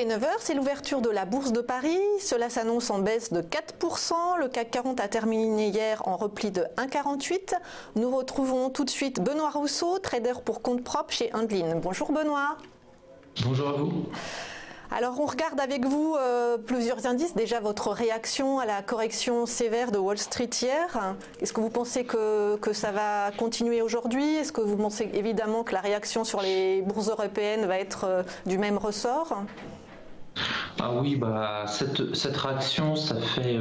est 9 heures, c'est l'ouverture de la Bourse de Paris. Cela s'annonce en baisse de 4%. Le CAC 40 a terminé hier en repli de 1,48. Nous retrouvons tout de suite Benoît Rousseau, trader pour compte propre chez Andlin. Bonjour Benoît. Bonjour à vous. Alors on regarde avec vous plusieurs indices. Déjà votre réaction à la correction sévère de Wall Street hier. Est-ce que vous pensez que ça va continuer aujourd'hui? Est-ce que vous pensez évidemment que la réaction sur les bourses européennes va être du même ressort? Ah oui, cette réaction, ça fait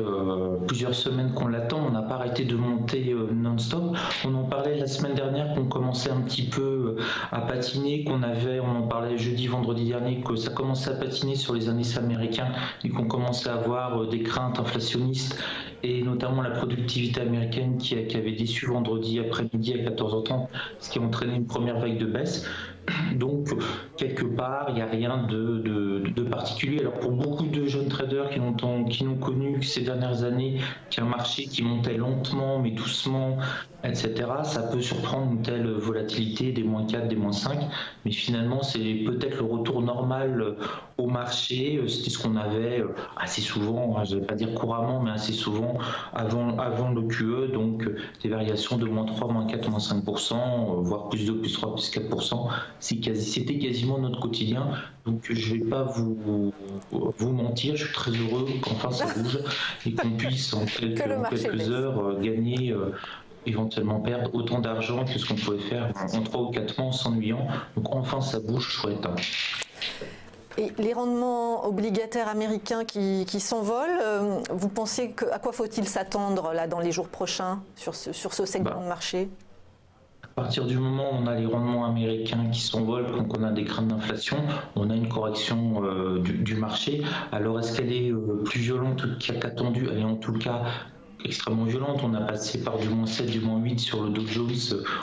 plusieurs semaines qu'on l'attend. On n'a pas arrêté de monter non-stop. On en parlait la semaine dernière qu'on commençait un petit peu à patiner, on en parlait jeudi, vendredi dernier, que ça commençait à patiner sur les indices américains et qu'on commençait à avoir des craintes inflationnistes et notamment la productivité américaine qui avait déçu vendredi après-midi à 14h30, ce qui a entraîné une première vague de baisse. Donc, quelque part, il n'y a rien de particulier. Alors, pour beaucoup de jeunes traders qui n'ont connu ces dernières années qu'un marché qui montait lentement, mais doucement, etc., ça peut surprendre une telle volatilité des moins 4, des moins 5. Mais finalement, c'est peut-être le retour normal au marché. C'était ce qu'on avait assez souvent, je ne vais pas dire couramment, mais assez souvent avant le QE. Donc, des variations de moins 3, moins 4, moins 5%, voire plus 2, plus 3, plus 4%. C'était quasiment notre quotidien, donc je ne vais pas vous mentir, je suis très heureux qu'enfin ça bouge et qu'on puisse en quelques heures gagner, éventuellement perdre autant d'argent que ce qu'on pouvait faire en 3 ou 4 mois en s'ennuyant. Donc enfin ça bouge, chouette. Et les rendements obligataires américains qui s'envolent, vous pensez à quoi faut-il s'attendre là dans les jours prochains sur ce segment de marché? À partir du moment où on a les rendements américains qui s'envolent, qu'on a des craintes d'inflation, on a une correction du marché. Alors est-ce qu'elle est plus violente qu'attendue? Elle est en tout cas extrêmement violente. On a passé par du moins 7, du moins 8 sur le Dow Jones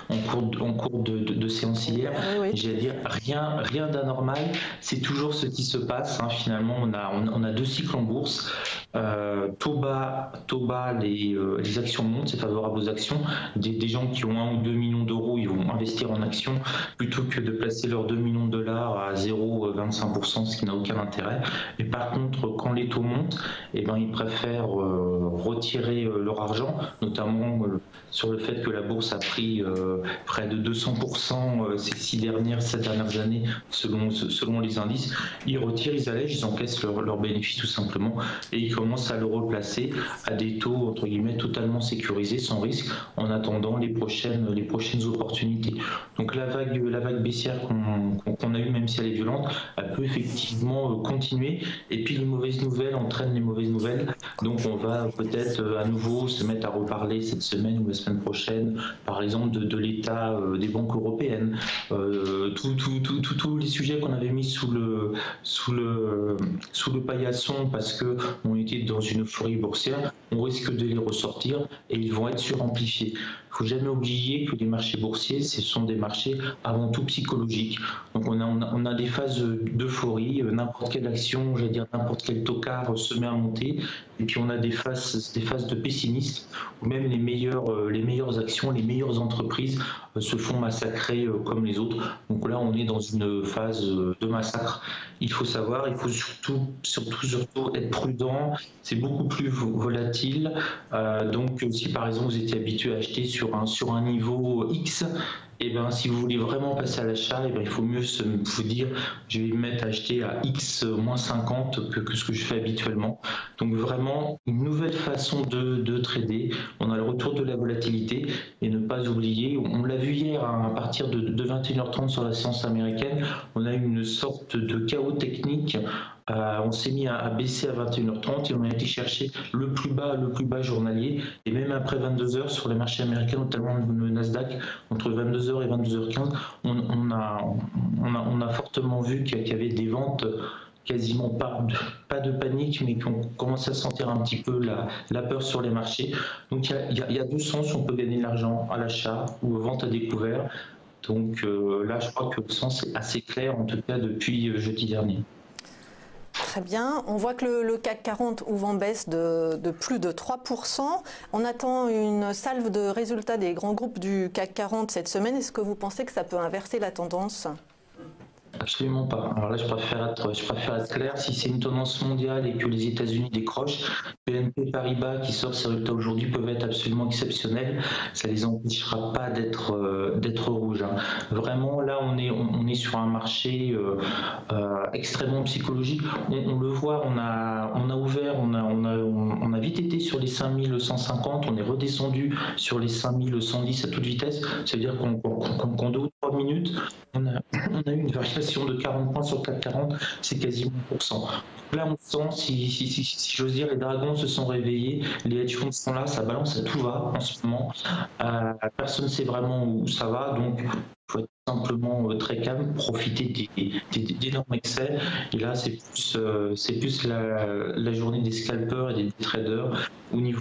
en cours de séance hier. Oui. J'allais dire rien d'anormal. C'est toujours ce qui se passe. Finalement, on a deux cycles en bourse. Taux bas, les actions montent, c'est favorable aux actions. Des gens qui ont 1 ou 2 millions d'euros, ils vont investir en actions plutôt que de placer leurs 2 millions de dollars à 0,25%, ce qui n'a aucun intérêt. Et par contre, quand les taux montent, ils préfèrent retirer leur argent, notamment sur le fait que la bourse a pris près de 200% ces 7 dernières années selon les indices. Ils retirent, ils allègent, ils encaissent leurs bénéfices tout simplement et ils commencent à le replacer à des taux entre guillemets totalement sécurisés, sans risque, en attendant les prochaines opportunités. Donc la vague baissière qu'on a eue, même si elle est violente, elle peut effectivement continuer. Et puis les mauvaises nouvelles entraînent les mauvaises nouvelles. Donc on va peut-être à nouveau se mettre à reparler cette semaine ou la semaine prochaine, par exemple de l'état des banques européennes, tous les sujets qu'on avait mis sous le paillasson parce que on était dans une euphorie boursière, on risque de les ressortir et ils vont être suramplifiés. Il ne faut jamais oublier que les marchés boursiers, ce sont des marchés avant tout psychologiques. Donc on a des phases d'euphorie, n'importe quelle action, j'allais dire n'importe quel tocard se met à monter, et puis on a des phases de pessimistes où même les meilleures actions, les meilleures entreprises se font massacrer comme les autres. Donc là, on est dans une phase de massacre. Il faut savoir, il faut surtout être prudent. C'est beaucoup plus volatile. Donc, si par exemple vous étiez habitué à acheter sur un niveau X, si vous voulez vraiment passer à l'achat, il faut mieux vous dire je vais me mettre à acheter à X moins 50 que ce que je fais habituellement. Donc vraiment une nouvelle façon de trader. On a le retour de la volatilité et ne pas oublier, on l'a vu hier à partir de 21h30 sur la séance américaine, on a eu une sorte de chaos technique. On s'est mis à baisser à 21h30 et on a été chercher le plus bas journalier. Et même après 22h sur les marchés américains, notamment le Nasdaq, entre 22h et 22h15, on a fortement vu qu'il y avait des ventes, quasiment pas de panique, mais qu'on commence à sentir un petit peu la peur sur les marchés. Donc il y a deux sens, on peut gagner de l'argent à l'achat ou aux ventes à découvert. Donc là, je crois que le sens est assez clair, en tout cas depuis jeudi dernier. Très bien. On voit que le CAC 40 ouvre en baisse de plus de 3%. On attend une salve de résultats des grands groupes du CAC 40 cette semaine. Est-ce que vous pensez que ça peut inverser la tendance ? Absolument pas. Alors là, je préfère être clair. Si c'est une tendance mondiale et que les États-Unis décrochent, BNP Paribas qui sort ses résultats aujourd'hui peuvent être absolument exceptionnels. Ça les empêchera pas d'être rouges. Hein. Vraiment, là, on est sur un marché extrêmement psychologique. On le voit, on a ouvert, on a vite été sur les 5150, on est redescendu sur les 5110 à toute vitesse. Ça veut dire qu'en 2 ou 3 minutes, on a eu une variation de 40 points sur le CAC 40, c'est quasiment 1%. Là, on sent, si j'ose dire, les dragons se sont réveillés, les hedge funds sont là, ça balance à tout va en ce moment. Personne ne sait vraiment où ça va, donc il faut être simplement très calme, profiter d'énormes excès. Et là, c'est plus la journée des scalpers et des traders. Au niveau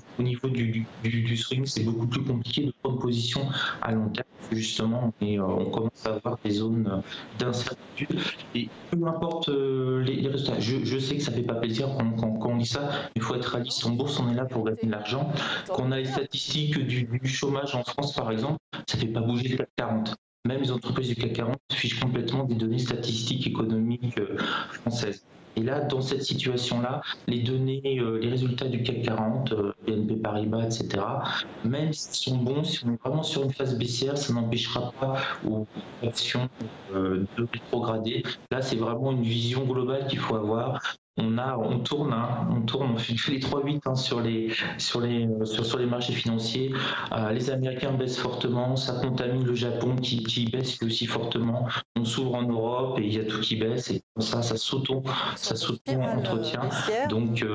du swing, c'est beaucoup plus compliqué de prendre position à long terme. Justement, on commence à avoir des zones d'incertitude. Et peu importe les résultats, je sais que ça fait pas plaisir quand on dit ça, il faut être réaliste. En bourse, on est là pour gagner de l'argent. Quand on a les statistiques du chômage en France, par exemple, ça fait pas bouger le CAC 40. Même les entreprises du CAC 40 fichent complètement des données statistiques économiques françaises. Et là, dans cette situation-là, les données, les résultats du CAC 40, BNP Paribas, etc., même s'ils sont bons, si on est vraiment sur une phase baissière, ça n'empêchera pas aux actions de rétrograder. Là, c'est vraiment une vision globale qu'il faut avoir. On tourne, on fait les 3-8 sur les marchés financiers. Les Américains baissent fortement, ça contamine le Japon qui baisse aussi fortement. On s'ouvre en Europe et il y a tout qui baisse et comme ça s'auto-entretient. Donc,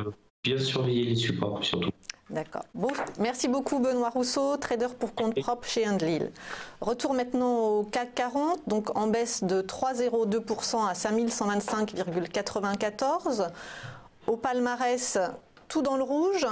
bien surveiller les supports surtout. D'accord. Bon, merci beaucoup Benoît Rousseau, trader pour compte propre chez Enlil. Retour maintenant au CAC 40, donc en baisse de 3,02% à 5125,94. Au palmarès, tout dans le rouge.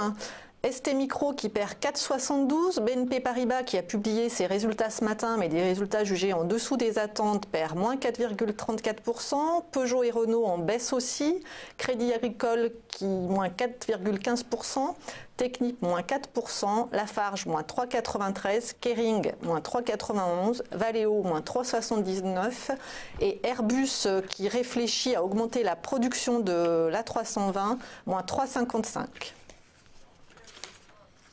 ST Micro qui perd 4,72, BNP Paribas qui a publié ses résultats ce matin, mais des résultats jugés en dessous des attentes, perd moins 4,34%, Peugeot et Renault en baisse aussi, Crédit Agricole qui moins 4,15%, Technip moins 4%, Lafarge moins 3,93%, Kering moins 3,91%, Valeo moins 3,79% et Airbus qui réfléchit à augmenter la production de l'A320 moins 3,55%.